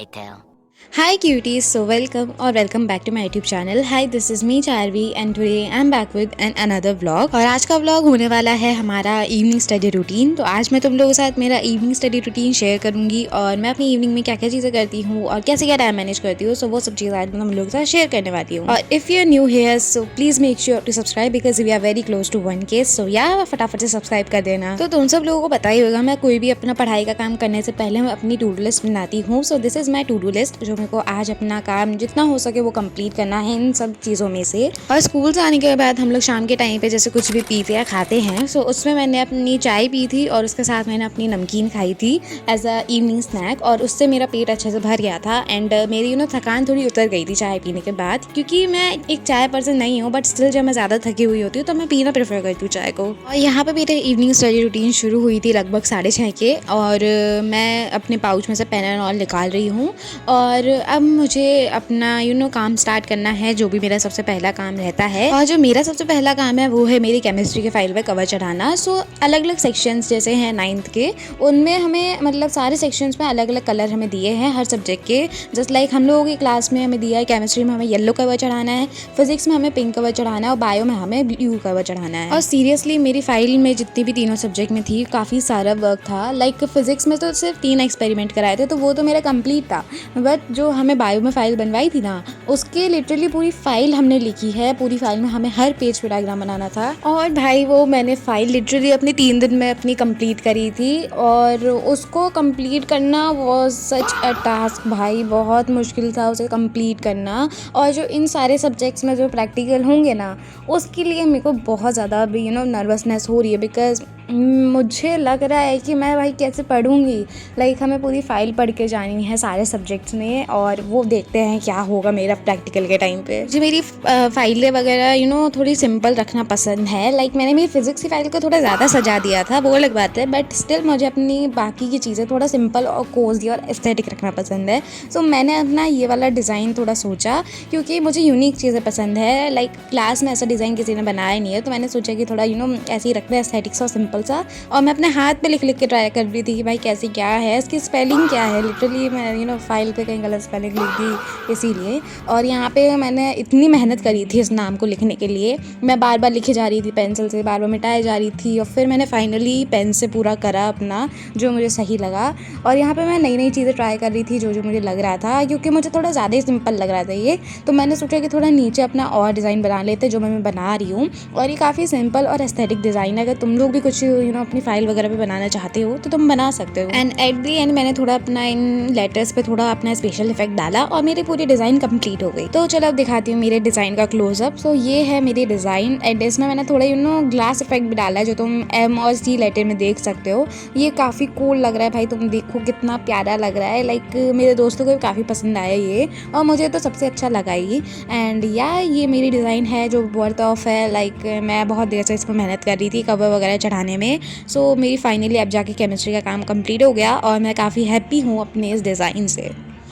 later. Hi cuties, so welcome back to my YouTube channel. Hi, this is me Charvi and today I'm back with another vlog. और आज का vlog होने वाला है हमारा evening study routine. तो आज मैं तुम लोगों के साथ मेरा इवनिंग स्टडी रूटीन शेयर करूंगी और मैं अपनी इवनिंग में क्या क्या चीज़ें करती हूँ और कैसे क्या टाइम मैनेज करती हूँ, सो वो सब चीज़ें आज मैं तुम लोगों के साथ शेयर करने वाली हूँ। और if you are new here so please make sure to subscribe because we are very close to 1K। So या फटाफट से सब्सक्राइब कर देना। तो तुम सब लोगों को पता ही होगा, मैं कोई भी अपना पढ़ाई का काम करने से पहले मैं अपनी टू डू लिस्ट बनाती हूँ। So this is my to do list, जो मेरे को आज अपना काम जितना हो सके वो कंप्लीट करना है इन सब चीज़ों में से। और स्कूल से आने के बाद हम लोग शाम के टाइम पे जैसे कुछ भी पीते या खाते हैं, सो उसमें मैंने अपनी चाय पी थी और उसके साथ मैंने अपनी नमकीन खाई थी एज अ इवनिंग स्नैक और उससे मेरा पेट अच्छे से भर गया था एंड मेरी थकान थोड़ी उतर गई थी चाय पीने के बाद, क्योंकि मैं एक चाय पर्सन नहीं हूँ बट स्टिल जब मैं ज़्यादा थकी हुई होती हूँ तो मैं पीना प्रेफर करती हूँ चाय को। और यहाँ पे मेरे इवनिंग स्टडी रूटीन शुरू हुई थी लगभग 6:30 के और मैं अपने पाउच में से पेन एंड ऑल निकाल रही हूँ और अब मुझे अपना काम स्टार्ट करना है, जो भी मेरा सबसे पहला काम रहता है। और जो मेरा सबसे पहला काम है वो है मेरी केमिस्ट्री के फाइल पे कवर चढ़ाना। सो अलग अलग सेक्शंस जैसे हैं 9th के, उनमें हमें मतलब सारे सेक्शंस में अलग अलग कलर हमें दिए हैं हर सब्जेक्ट के। जस्ट लाइक हम लोगों की क्लास में हमें दिया है केमिस्ट्री में हमें येलो कवर चढ़ाना है, फिजिक्स में हमें पिंक कवर चढ़ाना है और बायो में हमें ब्लू कवर चढ़ाना है। और सीरियसली मेरी फाइल में जितनी भी तीनों सब्जेक्ट में थी काफ़ी सारा वर्क था। लाइक फिजिक्स में तो सिर्फ 3 एक्सपेरिमेंट कराए थे तो वो तो मेरा कंप्लीट था, बट जो हमें बायो में फाइल बनवाई थी ना उसके लिटरली पूरी फाइल हमने लिखी है। पूरी फाइल में हमें हर पेज पे डायग्राम बनाना था और भाई वो मैंने फाइल लिटरली अपनी 3 दिन में अपनी कंप्लीट करी थी और उसको कंप्लीट करना वाज सच अ टास्क भाई, बहुत मुश्किल था उसे कंप्लीट करना। और जो इन सारे सब्जेक्ट्स में जो प्रैक्टिकल होंगे ना उसके लिए मेरे को बहुत ज़्यादा अभी नर्वसनेस हो रही है बिकॉज मुझे लग रहा है कि मैं भाई कैसे पढ़ूंगी। लाइक हमें पूरी फाइल पढ़ के जानी है सारे सब्जेक्ट्स में और वो देखते हैं क्या होगा मेरा प्रैक्टिकल के टाइम पे। मुझे मेरी फाइलें वगैरह थोड़ी सिंपल रखना पसंद है। लाइक मैंने मेरी फिजिक्स की फाइल को थोड़ा ज़्यादा सजा दिया था, वो अलग बात है, बट स्टिल मुझे अपनी बाकी की चीज़ें थोड़ा सिंपल और कोजी और एस्थेटिक रखना पसंद है। सो मैंने अपना ये वाला डिज़ाइन थोड़ा सोचा क्योंकि मुझे यूनिक चीज़ें पसंद है। लाइक क्लास में ऐसा डिज़ाइन किसी ने बनाया नहीं है तो मैंने सोचा कि थोड़ा ऐसे ही रखते हैं एस्थेटिक्स और सिंपल सा। और मैं अपने हाथ पे लिख लिख के ट्राई कर रही थी कि भाई कैसे क्या है, इसकी स्पेलिंग क्या है। लिटरली मैं फाइल पे कहीं गलत स्पेलिंग लिख दी इसीलिए। और यहाँ पे मैंने इतनी मेहनत करी थी इस नाम को लिखने के लिए, मैं बार बार लिखे जा रही थी पेंसिल से, बार बार मिटाए जा रही थी और फिर मैंने फाइनली पेन से पूरा करा अपना जो मुझे सही लगा। और यहाँ पे मैं नई नई चीज़ें ट्राई कर रही थी जो जो मुझे लग रहा था, क्योंकि मुझे थोड़ा ज़्यादा ही सिंपल लग रहा था ये, तो मैंने सोचा कि थोड़ा नीचे अपना और डिज़ाइन बना लेते जो मैं बना रही हूँ। और ये काफ़ी सिंपल और एस्थेटिक डिज़ाइन है, अगर तुम लोग भी कुछ अपनी फाइल वगैरह पे बनाना चाहते हो तो तुम बना सकते हो। एंड एट दी एंड मैंने थोड़ा अपना इन लेटर्स पे थोड़ा अपना स्पेशल इफेक्ट डाला और मेरी पूरी डिज़ाइन कंप्लीट हो गई। तो चलो अब दिखाती हूँ मेरे डिज़ाइन का क्लोजअप। सो ये है मेरी डिज़ाइन एंड इसमें मैंने थोड़ा ग्लास इफेक्ट भी डाला है जो तुम M और C लेटर में देख सकते हो। ये काफ़ी कूल लग रहा है भाई, तुम देखो कितना प्यारा लग रहा है। लाइक मेरे दोस्तों को भी काफ़ी पसंद आया ये और मुझे तो सबसे अच्छा लगा ही। एंड ये मेरी डिज़ाइन है जो वर्थ ऑफ है। लाइक मैं बहुत देर से इस पर मेहनत कर रही थी कवर वगैरह चढ़ाने में। सो मेरी फाइनली अब जाके केमिस्ट्री का काम कंप्लीट हो गया और मैं काफ़ी हैप्पी हूँ अपने इस डिज़ाइन से।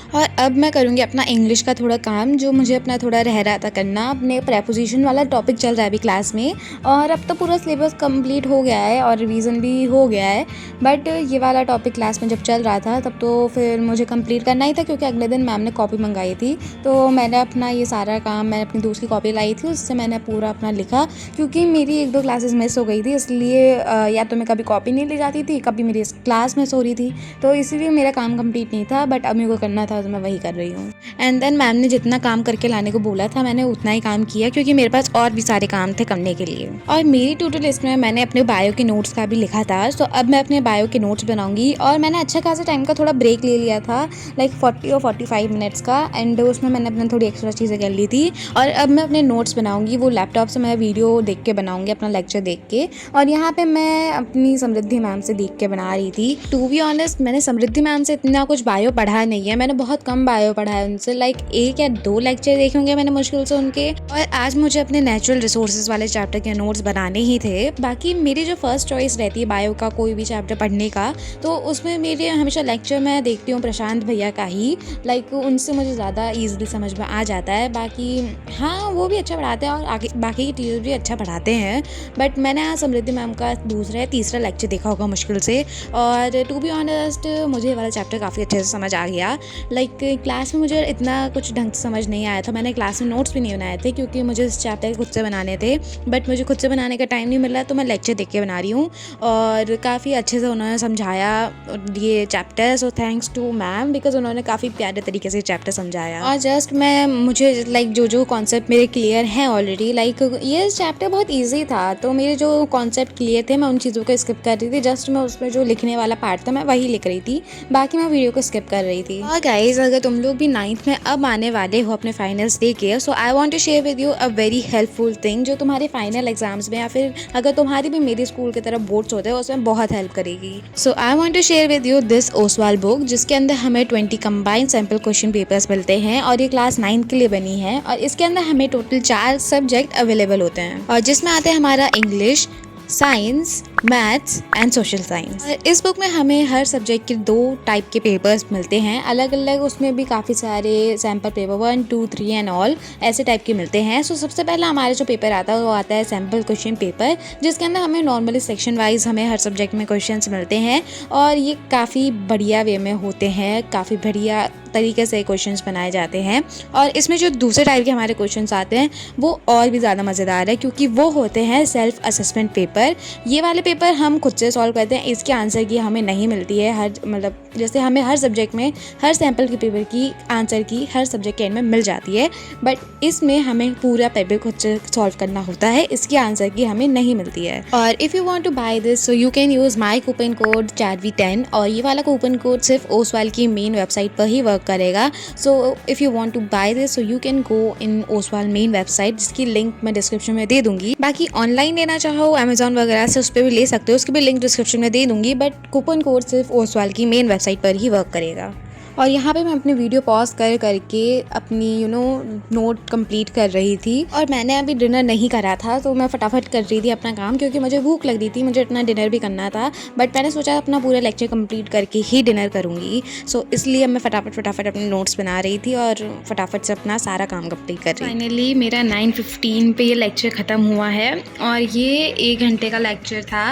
और अब मैं करूँगी अपना इंग्लिश का थोड़ा काम जो मुझे अपना थोड़ा रह रहा था करना। अपने प्रेपोजिशन वाला टॉपिक चल रहा है अभी क्लास में और अब तो पूरा सिलेबस कंप्लीट हो गया है और रिवीजन भी हो गया है, बट ये वाला टॉपिक क्लास में जब चल रहा था तब तो फिर मुझे कंप्लीट करना ही था क्योंकि अगले दिन मैम ने कॉपी मंगाई थी। तो मैंने अपना ये सारा काम मैंने अपनी दोस्त की कॉपी लाई थी, उससे मैंने पूरा अपना लिखा क्योंकि मेरी 1-2 क्लासेस मिस हो गई थी, इसलिए या तो मैं कभी कॉपी नहीं ले जाती थी, कभी मेरी क्लास मिस हो रही थी, तो इसीलिए मेरा काम कंप्लीट नहीं था, बट अब मेरे को करना था तो मैं वही कर रही हूँ। एंड देन मैम ने जितना काम करके लाने को बोला था मैंने उतना ही काम किया क्योंकि मेरे पास और भी सारे काम थे करने के लिए। और मेरी टू डू लिस्ट में मैंने अपने बायो के नोट्स का भी लिखा था, सो अब मैं अपने बायो के नोट्स बनाऊंगी। और मैंने अच्छा खासा टाइम का थोड़ा ब्रेक ले लिया था, लाइक 40 और 45 मिनट्स का, एंड उसमें मैंने अपने थोड़ी एक्स्ट्रा चीज़ें कर ली थी। और अब मैं अपने नोट्स बनाऊंगी, वो लैपटॉप से मैं वीडियो देख के बनाऊंगी अपना लेक्चर देख के। और यहाँ पे मैं अपनी समृद्धि मैम से देख के बना रही थी। टू बी ऑनेस्ट मैंने समृद्धि मैम से इतना कुछ बायो पढ़ा नहीं है, मैंने बहुत कम बायो पढ़ा है उनसे, लाइक 1 या 2 लेक्चर देखे होंगे मैंने मुश्किल से उनके। और आज मुझे अपने नेचुरल रिसोर्सेज वाले चैप्टर के नोट्स बनाने ही थे। बाकी मेरी जो फर्स्ट चॉइस रहती है बायो का कोई भी चैप्टर पढ़ने का, तो उसमें मेरे हमेशा लेक्चर मैं देखती हूँ प्रशांत भैया का ही। लाइक उनसे मुझे ज़्यादा ईजिली समझ में आ जाता है। बाकी हाँ वो भी अच्छा पढ़ाते हैं और आगे बाकी के टीचर भी अच्छा पढ़ाते हैं, बट मैंने आज समृद्धि मैम का दूसरा या तीसरा लेक्चर देखा होगा मुश्किल से। और टू बी ऑनेस्ट मुझे ये वाला चैप्टर काफ़ी अच्छे से समझ आ गया। लाइक क्लास में मुझे इतना कुछ ढंग से समझ नहीं आया था। मैंने क्लास में नोट्स भी नहीं बनाए थे क्योंकि मुझे इस चैप्टर खुद से बनाने थे, बट मुझे खुद से बनाने का टाइम नहीं मिल रहा, तो मैं लेक्चर देख के बना रही हूँ। और काफ़ी अच्छे से उन्होंने समझाया ये chapter, so thanks to ma'am because उन्होंने काफ़ी प्यारे तरीके से चैप्टर समझाया। और जस्ट मुझे लाइक जो कॉन्सेप्ट मेरे क्लियर हैं ऑलरेडी, लाइक ये चैप्टर बहुत ईजी था, तो मेरे जो कॉन्सेप्ट क्लियर थे मैं उन चीज़ों को स्किप कर रही थी। जस्ट मैं उसमें जो लिखने वाला पार्ट था मैं वही लिख रही थी, बाकी मैं वीडियो को स्किप कर रही थी। और गाइज, अगर तुम लोग भी 9th में अब आने वाले हो अपने फाइनल्स दे के, so I want to share with you a very helpful thing जो तुम्हारे फाइनल एग्जाम्स में या फिर अगर तुम्हारी भी मेरी स्कूल की तरफ बोर्ड्स होते हैं उसमें बहुत हेल्प करेगी। So I want to share with you this Oswal book, जिसके अंदर हमें 20 कंबाइंड सैम्पल क्वेश्चन पेपर्स मिलते हैं और ये क्लास 9 के लिए बनी है। और इसके अंदर हमें टोटल 4 सब्जेक्ट अवेलेबल होते हैं और जिसमें आते हैं हमारा English, science, maths and social science. इस बुक में हमें हर सब्जेक्ट के 2 टाइप के पेपर्स मिलते हैं अलग अलग, उसमें भी काफ़ी सारे सैम्पल पेपर 1, 2, 3 एंड ऑल ऐसे टाइप के मिलते हैं। सो सबसे पहला हमारा जो पेपर आता है वो आता है सैम्पल क्वेश्चन पेपर, जिसके अंदर हमें नॉर्मली सेक्शन वाइज हमें हर सब्जेक्ट में क्वेश्चंस मिलते हैं और ये काफ़ी बढ़िया वे में होते हैं, काफ़ी बढ़िया तरीके से क्वेश्चंस बनाए जाते हैं। और इसमें जो दूसरे टाइप के हमारे क्वेश्चंस आते हैं वो और भी ज़्यादा मज़ेदार है क्योंकि वो होते हैं सेल्फ असेसमेंट पेपर। ये वाले पेपर हम खुद से सॉल्व करते हैं, इसके आंसर की हमें नहीं मिलती है हर जैसे हमें हर सब्जेक्ट में हर सैम्पल के पेपर की आंसर की हर सब्जेक्ट के एंड में मिल जाती है, बट इसमें हमें पूरा पेपर खुद से सॉल्व करना होता है, इसकी आंसर की हमें नहीं मिलती है। और if you want to buy this so you can use my coupon code CHARVI10 और ये वाला कूपन कोड सिर्फ ओसवाल की मेन वेबसाइट पर ही वर्क करेगा। So if you want to buy this so you can go in Oswaal main website, जिसकी link मैं डिस्क्रिप्शन में दे दूंगी। बाकी ऑनलाइन लेना चाहो अमेजॉन वगैरह से उस पर भी ले सकते हो, उसकी भी लिंक डिस्क्रिप्शन में दे दूंगी, बट कूपन कोड सिर्फ ओसवाल की मेन वेबसाइट पर ही वर्क करेगा। और यहाँ पे मैं अपनी वीडियो पॉज करके अपनी नोट कंप्लीट कर रही थी और मैंने अभी डिनर नहीं करा था, तो मैं फटाफट कर रही थी अपना काम क्योंकि मुझे भूख लग रही थी, मुझे अपना डिनर भी करना था, बट मैंने सोचा अपना पूरा लेक्चर कंप्लीट करके ही डिनर करूँगी। सो इसलिए मैं फटाफट अपने नोट्स बना रही थी और फटाफट से अपना सारा काम कंप्लीट कर रही थी। फाइनली मेरा 9:15 पे ये लेक्चर ख़त्म हुआ है और ये 1 घंटे का लेक्चर था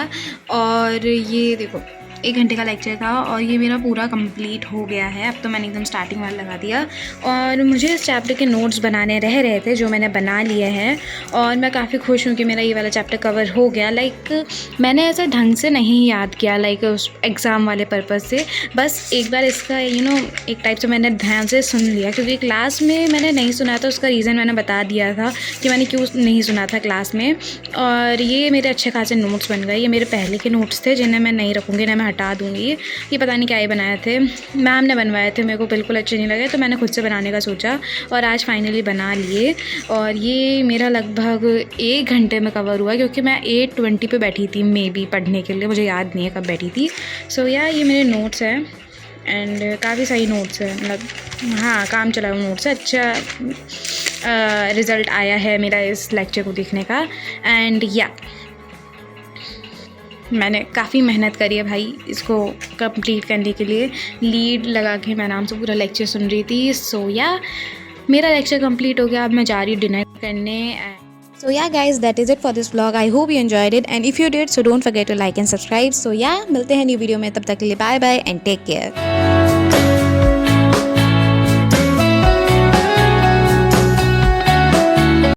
और ये देखो 1 घंटे का लेक्चर था और ये मेरा पूरा कंप्लीट हो गया है। अब तो मैंने एकदम स्टार्टिंग वाला लगा दिया और मुझे इस चैप्टर के नोट्स बनाने रह रहे थे जो मैंने बना लिए हैं और मैं काफ़ी खुश हूँ कि मेरा ये वाला चैप्टर कवर हो गया। लाइक मैंने ऐसा ढंग से नहीं याद किया लाइक उस एग्ज़ाम वाले पर्पज़ से, बस एक बार इसका एक टाइप से मैंने ध्यान से सुन लिया क्योंकि क्लास में मैंने नहीं सुना था, उसका रीज़न मैंने बता दिया था कि मैंने क्यों नहीं सुना था क्लास में। और ये मेरे अच्छे खासे नोट्स बन गए, ये मेरे पहले के नोट्स थे जिन्हें मैं नहीं रखूँगी ना, मैं हटा दूँगी। ये पता नहीं क्या ही बनाए थे, मैम ने बनवाए थे, मेरे को बिल्कुल अच्छे नहीं लगे तो मैंने खुद से बनाने का सोचा और आज फाइनली बना लिए। और ये मेरा लगभग 1 घंटे में कवर हुआ क्योंकि मैं 8:20 पे बैठी थी मे बी पढ़ने के लिए, मुझे याद नहीं है कब बैठी थी। सो या ये मेरे नोट्स हैं एंड काफ़ी सही नोट्स है, मतलब हाँ काम चला हुआ नोट्स है, अच्छा रिज़ल्ट आया है मेरा इस लेक्चर को देखने का। एंड या मैंने काफ़ी मेहनत करी है भाई इसको कंप्लीट करने के लिए, लीड लगा के मैं आराम से पूरा लेक्चर सुन रही थी। सो या मेरा लेक्चर कंप्लीट हो गया, अब मैं जा रही हूँ डिनर करने। So yeah guys, that is it for this vlog. I hope you enjoyed it and if you did so don't forget to like and subscribe. So yeah, मिलते हैं न्यू वीडियो में, तब तक के लिए bye bye and take care.